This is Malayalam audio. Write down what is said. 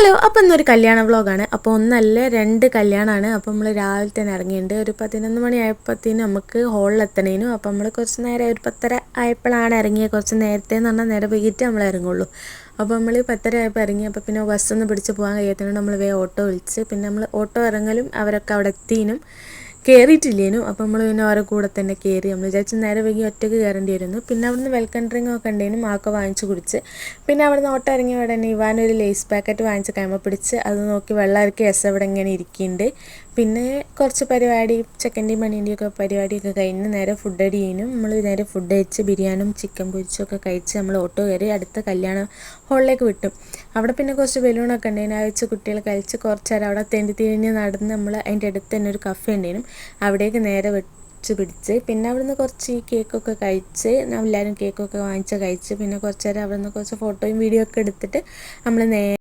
ഹലോ, അപ്പോൾ ഇന്നൊരു കല്യാണ വ്ളോഗാണ്. അപ്പോൾ ഒന്നല്ല രണ്ട് കല്യാണമാണ്. അപ്പോൾ നമ്മൾ രാവിലെ തന്നെ ഇറങ്ങിയിട്ടുണ്ട്. ഒരു 11 മണി ആയപ്പോഴത്തേനും നമുക്ക് ഹോളിലെത്തണേനും. അപ്പോൾ നമ്മൾ കുറച്ച് നേരം ഒരു 10:30 ആയപ്പോഴാണ് ഇറങ്ങിയത്. കുറച്ച് നേരത്തെ എന്ന് പറഞ്ഞാൽ നേരെ വൈകിട്ട് നമ്മൾ ഇറങ്ങുള്ളൂ. അപ്പോൾ നമ്മൾ 10:30 ആയപ്പോൾ ഇറങ്ങി. അപ്പോൾ പിന്നെ ബസ്സൊന്നും പിടിച്ച് പോകാൻ കഴിയാത്തതുകൊണ്ട് നമ്മൾ വേഗം ഓട്ടോ വിളിച്ച്, പിന്നെ നമ്മൾ ഓട്ടോ ഇറങ്ങലും അവരൊക്കെ അവിടെ എത്തിനും കയറിയിട്ടില്ലേനും. അപ്പോൾ നമ്മൾ പിന്നെ അവരുടെ കൂടെ തന്നെ കയറി. നമ്മൾ വിചാരിച്ച് നേരെ വൈകി ഒറ്റയ്ക്ക് കയറേണ്ടി വരുന്നു. പിന്നെ അവിടുന്ന് വെൽക്കം ഡ്രിങ്ക് ഒക്കെ ഉണ്ടേനും ആക്കെ വാങ്ങിച്ച് കുടിച്ച്, പിന്നെ അവിടുന്ന് ഓട്ടോ ഇറങ്ങിയ ഉടനെ ഇവാനൊരു ലേസ് പാക്കറ്റ് വാങ്ങിച്ച് കൈമ പിടിച്ച് അത് നോക്കി വെള്ളം ഇറക്കി എസ് അവിടെ ഇങ്ങനെ ഇരിക്കുന്നുണ്ട്. പിന്നെ കുറച്ച് പരിപാടി ചെക്കൻ്റെയും മണീൻ്റെയും ഒക്കെ പരിപാടിയൊക്കെ കഴിഞ്ഞ് നേരെ ഫുഡ് അടി ചെയ്യുന്നു. നമ്മൾ നേരെ ഫുഡ് കഴിച്ച് ബിരിയാണിയും ചിക്കൻ പൊരിച്ചൊക്കെ കഴിച്ച് നമ്മൾ ഓട്ടോ കയറി അടുത്ത കല്യാണ ഹോളിലേക്ക് വിട്ടു. അവിടെ പിന്നെ കുറച്ച് ബലൂണൊക്കെ ഉണ്ടായിരുന്നു. ആ വെച്ച് കുട്ടികൾ കഴിച്ച് കുറച്ച് നേരം അവിടെ തിരിഞ്ഞ് നടന്ന് നമ്മൾ അതിൻ്റെ അടുത്ത് തന്നെ ഒരു കഫേ ഉണ്ടായിരുന്നു. അവിടേക്ക് നേരെ വെച്ച് പിടിച്ച്, പിന്നെ അവിടുന്ന് കുറച്ച് കേക്കൊക്കെ കഴിച്ച് എല്ലാവരും കേക്കൊക്കെ വാങ്ങിച്ച് കഴിച്ച്, പിന്നെ കുറച്ച് നേരം അവിടുന്ന് കുറച്ച് ഫോട്ടോയും വീഡിയോ ഒക്കെ എടുത്തിട്ട് നമ്മൾ